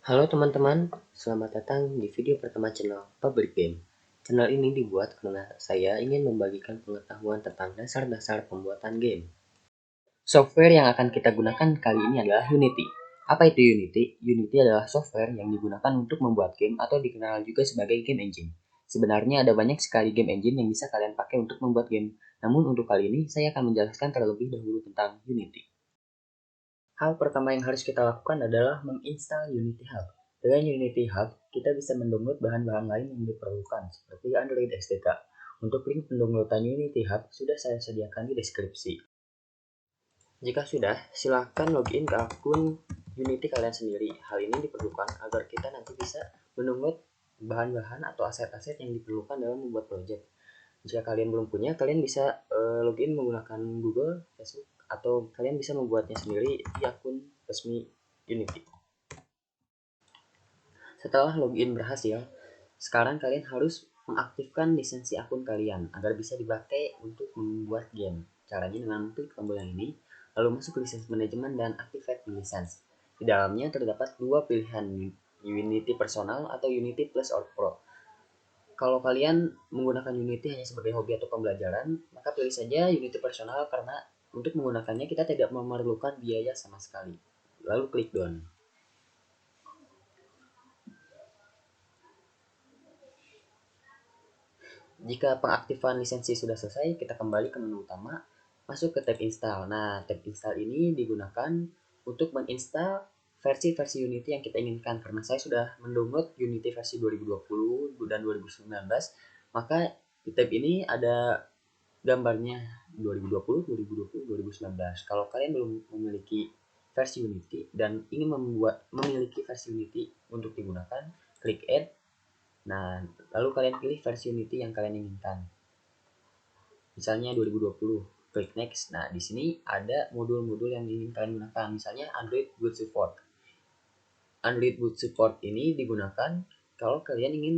Halo teman-teman, selamat datang di video pertama channel Public Game. Channel ini dibuat karena saya ingin membagikan pengetahuan tentang dasar-dasar pembuatan game. Software yang akan kita gunakan kali ini adalah Unity. Apa itu Unity? Unity adalah software yang digunakan untuk membuat game atau dikenal juga sebagai game engine. Sebenarnya ada banyak sekali game engine yang bisa kalian pakai untuk membuat game. Namun untuk kali ini saya akan menjelaskan terlebih dahulu tentang Unity. Hal pertama yang harus kita lakukan adalah menginstal Unity Hub. Dengan Unity Hub, kita bisa mendownload bahan-bahan lain yang diperlukan, seperti Android SDK. Untuk link pendownloadan Unity Hub sudah saya sediakan di deskripsi. Jika sudah, silakan login ke akun Unity kalian sendiri. Hal ini diperlukan agar kita nanti bisa mendownload bahan-bahan atau aset-aset yang diperlukan dalam membuat project. Jika kalian belum punya, kalian bisa login menggunakan Google, Facebook, atau kalian bisa membuatnya sendiri di akun resmi Unity. Setelah login berhasil, sekarang kalian harus mengaktifkan lisensi akun kalian agar bisa dipakai untuk membuat game. Caranya dengan klik tombol yang ini, lalu masuk ke lisensi manajemen dan activate license. Di dalamnya terdapat dua pilihan, Unity Personal atau Unity Plus or Pro. Kalau kalian menggunakan Unity hanya sebagai hobi atau pembelajaran, maka pilih saja Unity Personal karena untuk menggunakannya kita tidak memerlukan biaya sama sekali. Lalu klik Done. Jika pengaktifan lisensi sudah selesai, kita kembali ke menu utama, masuk ke tab install. Nah, tab install ini digunakan untuk menginstal versi-versi Unity yang kita inginkan. Karena saya sudah mendownload Unity versi 2020 dan 2019, maka di tab ini ada gambarnya 2020, 2020, 2019. Kalau kalian belum memiliki versi Unity dan ingin memiliki versi Unity untuk digunakan, klik add. Nah, lalu kalian pilih versi Unity yang kalian inginkan. Misalnya 2020, klik next. Nah, di sini ada modul-modul yang ingin kalian gunakan. Misalnya Android Boot Support. Android Boot Support ini digunakan kalau kalian ingin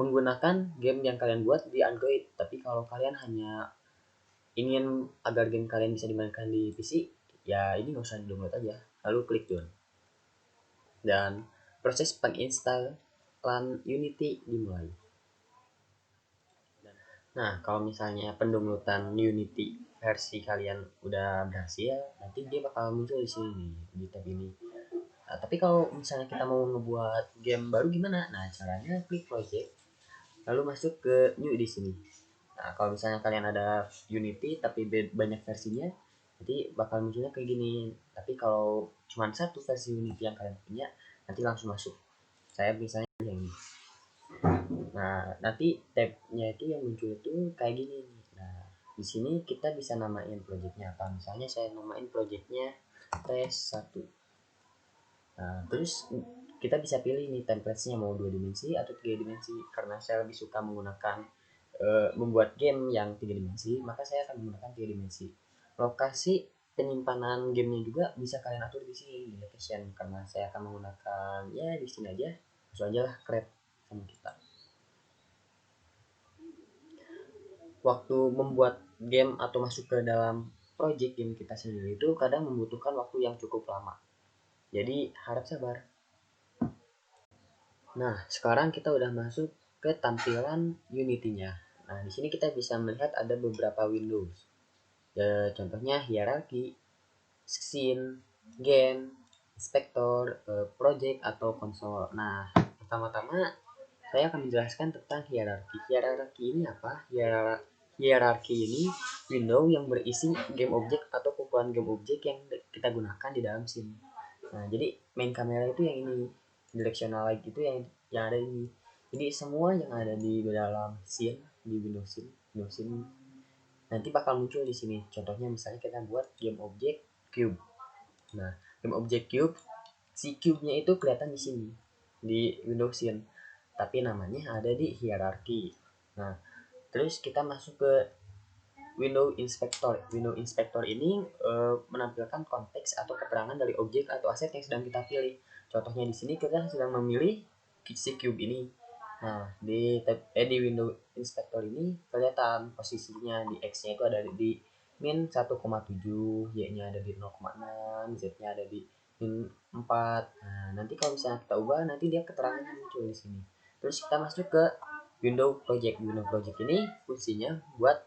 menggunakan game yang kalian buat di Android. Tapi kalau kalian hanya ingin agar game kalian bisa dimainkan di PC, ya ini nggak usah di-download aja. Lalu klik done. Dan proses penginstalan Unity dimulai. Nah, kalau misalnya pendownloadan Unity versi kalian udah berhasil, nanti dia bakal muncul di sini nih, di tab ini. Nah, tapi kalau misalnya kita mau ngebuat game baru gimana? Nah, caranya klik project, lalu masuk ke new di sini. Nah, kalau misalnya kalian ada Unity tapi banyak versinya, nanti bakal munculnya kayak gini. Tapi kalau cuma satu versi Unity yang kalian punya, nanti langsung masuk. Saya misalnya yang ini. Nah, nanti tabnya itu yang muncul itu kayak gini. Nah, di sini kita bisa namain projectnya apa. Misalnya saya namain projectnya tes 1. Nah, terus kita bisa pilih nih template-nya mau 2 dimensi atau 3 dimensi. Karena saya lebih suka menggunakan membuat game yang 3 dimensi, maka saya akan menggunakan 3 dimensi. Lokasi penyimpanan gamenya juga bisa kalian atur di sini di location, karena saya akan menggunakan ya di sini aja. Langsung aja lah create sama kita. Waktu membuat game atau masuk ke dalam project game kita sendiri itu kadang membutuhkan waktu yang cukup lama. Jadi harap sabar. Nah, sekarang kita udah masuk ke tampilan Unity-nya. Nah, di sini kita bisa melihat ada beberapa windows. Ya, contohnya hierarki, scene, game, inspector, project atau konsol. Nah, pertama-tama saya akan menjelaskan tentang hierarki. Hierarki ini apa? Hierarki ini window yang berisi game objek atau kumpulan game objek yang kita gunakan di dalam scene. Nah, jadi main kamera itu yang ini, directional light itu yang ada ini. Jadi semua yang ada di dalam scene, di Windows scene nanti bakal muncul di sini. Contohnya misalnya kita buat game objek cube. Nah, game objek cube, si cube-nya itu kelihatan di sini di Windows scene, tapi namanya ada di hierarki. Nah, terus kita masuk ke Window Inspector. Window Inspector ini menampilkan konteks atau keterangan dari objek atau aset yang sedang kita pilih. Contohnya di sini kita sedang memilih si cube ini. Nah, di Window Inspector ini kelihatan posisinya di X-nya itu ada di min 1,7, Y-nya ada di 0,6, Z-nya ada di 4. Nah, nanti kalau misalnya kita ubah, nanti dia keterangannya muncul di sini. Terus kita masuk ke window project. Window project ini fungsinya buat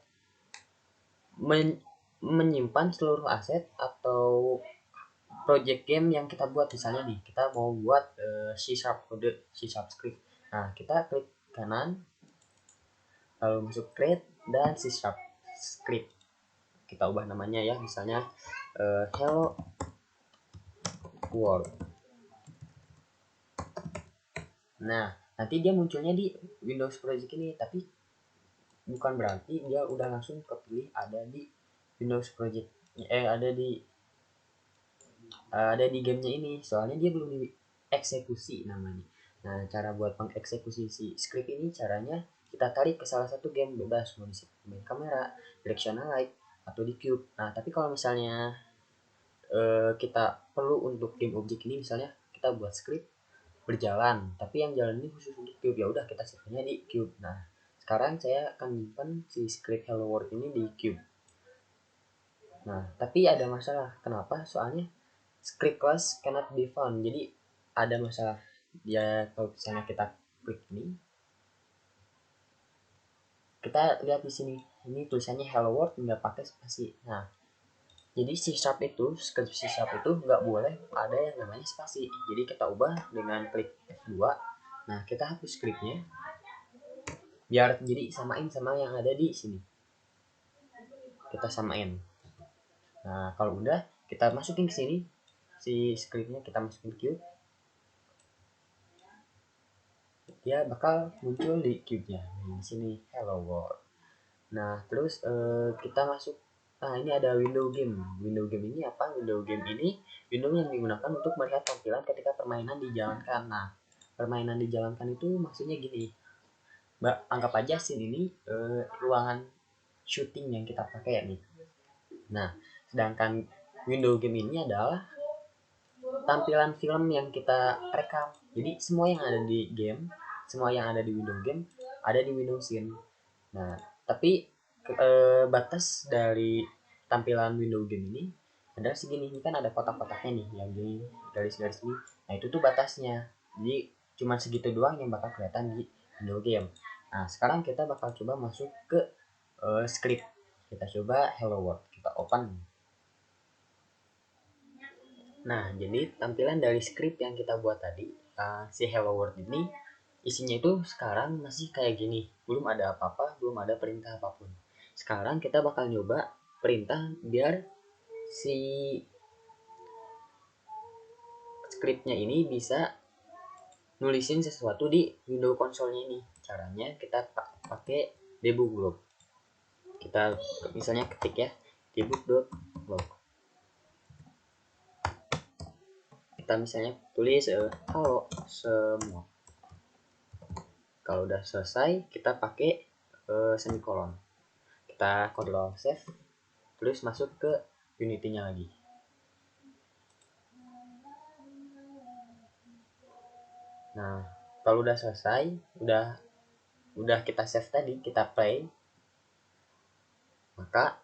menyimpan seluruh aset atau project game yang kita buat. Misalnya nih, kita mau buat C# kode, C# script. Nah, kita klik kanan, lalu masuk create dan C# script. Kita ubah namanya ya, misalnya hello world. Nah, nanti dia munculnya di Windows Project ini, tapi bukan berarti dia udah langsung kepilih ada di Windows Project, ada di gamenya ini, soalnya dia belum dieksekusi namanya. Nah, cara buat mengeksekusi si script ini, caranya kita tarik ke salah satu game bebas, mau di main kamera, directional light, atau di cube. Nah, tapi kalau misalnya kita perlu untuk game object ini, misalnya kita buat script berjalan, tapi yang jalan ini khusus untuk cube, ya udah kita save-nya di cube. Nah, sekarang saya akan nyimpan si script hello world ini di cube. Nah, tapi ada masalah. Kenapa? Soalnya script class cannot be found. Jadi ada masalah. Ya, kalau misalnya kita klik ini, kita lihat di sini. Ini tulisannya hello world nggak pakai spasi. Nah, jadi C# itu, script C# itu nggak boleh ada yang namanya spasi. Jadi kita ubah dengan klik F2. Nah, kita hapus scriptnya biar jadi samain sama yang ada di sini. Kita samain. Nah, kalau udah, kita masukin ke sini si scriptnya, kita masukin cube, dia bakal muncul di cube-nya. Nah, di sini hello world. Nah, terus kita masuk. Nah, ini ada window game. Window game ini apa? Window game ini window yang digunakan untuk melihat tampilan ketika permainan dijalankan. Nah, permainan dijalankan itu maksudnya gini. Mbak, anggap aja scene ini ruangan shooting yang kita pakai ya nih. Nah, sedangkan window game ini adalah tampilan film yang kita rekam. Jadi semua yang ada di game, semua yang ada di window game ada di window scene. Nah, tapi batas dari tampilan window game ini adalah segini. Ini kan ada kotak-kotaknya nih, yang di garis-garis ini. Nah, itu tuh batasnya. Jadi cuma segitu doang yang bakal kelihatan di window game. Nah, sekarang kita bakal coba masuk ke script. Kita coba hello world, kita open. Nah, jadi tampilan dari script yang kita buat tadi, si hello world ini isinya itu sekarang masih kayak gini, belum ada apa-apa, belum ada perintah apapun. Sekarang kita bakal nyoba perintah biar si scriptnya ini bisa nulisin sesuatu di window konsolnya ini. Caranya kita pakai debug log. Kita misalnya ketik ya, debug.log. Kita misalnya tulis halo semua. Kalau udah selesai, kita pakai semikolon. Kita Ctrl save, terus masuk ke Unity-nya lagi. Nah, kalau udah selesai, udah kita save tadi, kita play, maka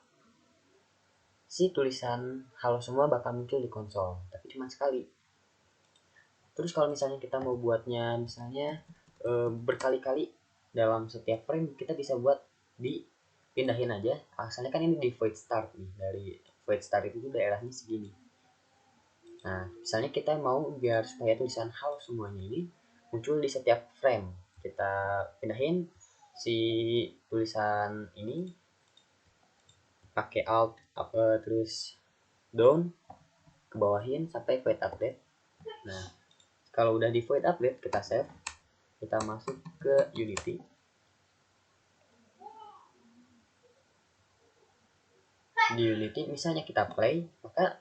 si tulisan halo semua bakal muncul di konsol, tapi cuma sekali. Terus kalau misalnya kita mau buatnya misalnya berkali-kali dalam setiap frame, kita bisa buat dipindahin aja. Asalnya kan ini di void start nih, dari void start itu daerahnya segini. Nah, misalnya kita mau biar supaya tulisan halo semuanya ini muncul di setiap frame, kita pindahin si tulisan ini pakai alt terus down ke bawahin sampai void update. Nah, kalau udah di void update, kita save, kita masuk ke Unity. Di Unity misalnya kita play, maka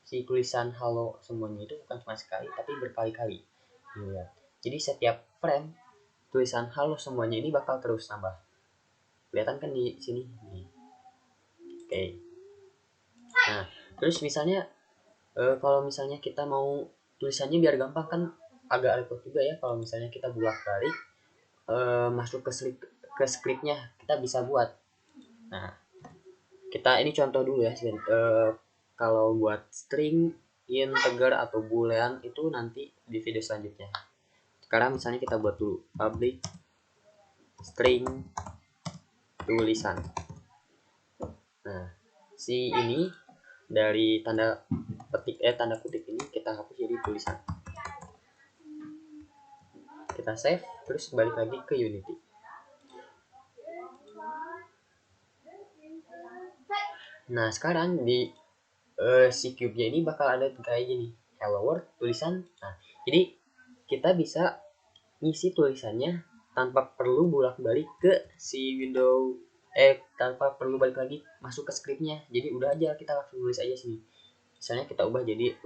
si tulisan halo semuanya itu bukan cuma sekali tapi berkali-kali. Lihat. Jadi setiap frame tulisan halo semuanya ini bakal terus nambah. Kelihatan kan di sini nih. Oke. Nah, terus misalnya kalau misalnya kita mau tulisannya biar gampang, kan agak repot juga ya kalau misalnya kita bolak-balik masuk ke scriptnya, kita bisa buat. Nah, kita ini contoh dulu ya. Kalau buat string integer atau boolean itu nanti di video selanjutnya. Sekarang misalnya kita buat dulu public string tulisan. Nah, si ini dari tanda kutip ini kita hapus jadi tulisan. Kita save, terus balik lagi ke Unity. Nah, sekarang di si cube-nya ini bakal ada kayak gini, hello world, tulisan. Nah, jadi kita bisa ngisi tulisannya tanpa perlu bolak-balik ke si window, tanpa perlu balik lagi masuk ke scriptnya. Jadi udah aja kita langsung tulis aja sini. Misalnya kita ubah jadi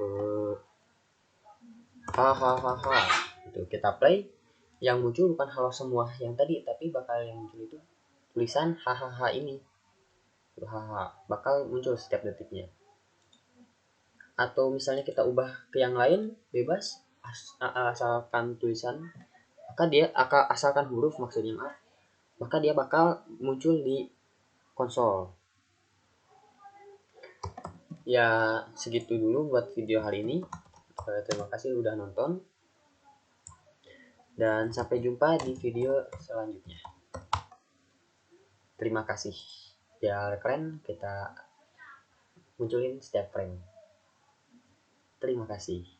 hahaha gitu. Kita play, yang muncul bukan halo semua yang tadi, tapi bakal yang muncul itu tulisan hahaha ini. Hahaha bakal muncul setiap detiknya. Atau misalnya kita ubah ke yang lain bebas, asalkan tulisan, maka dia asalkan huruf maksudnya, maka dia bakal muncul di konsol. Ya segitu dulu buat video hari ini. Terima kasih udah nonton, dan sampai jumpa di video selanjutnya. Terima kasih. Biar keren kita munculin setiap frame. Terima kasih.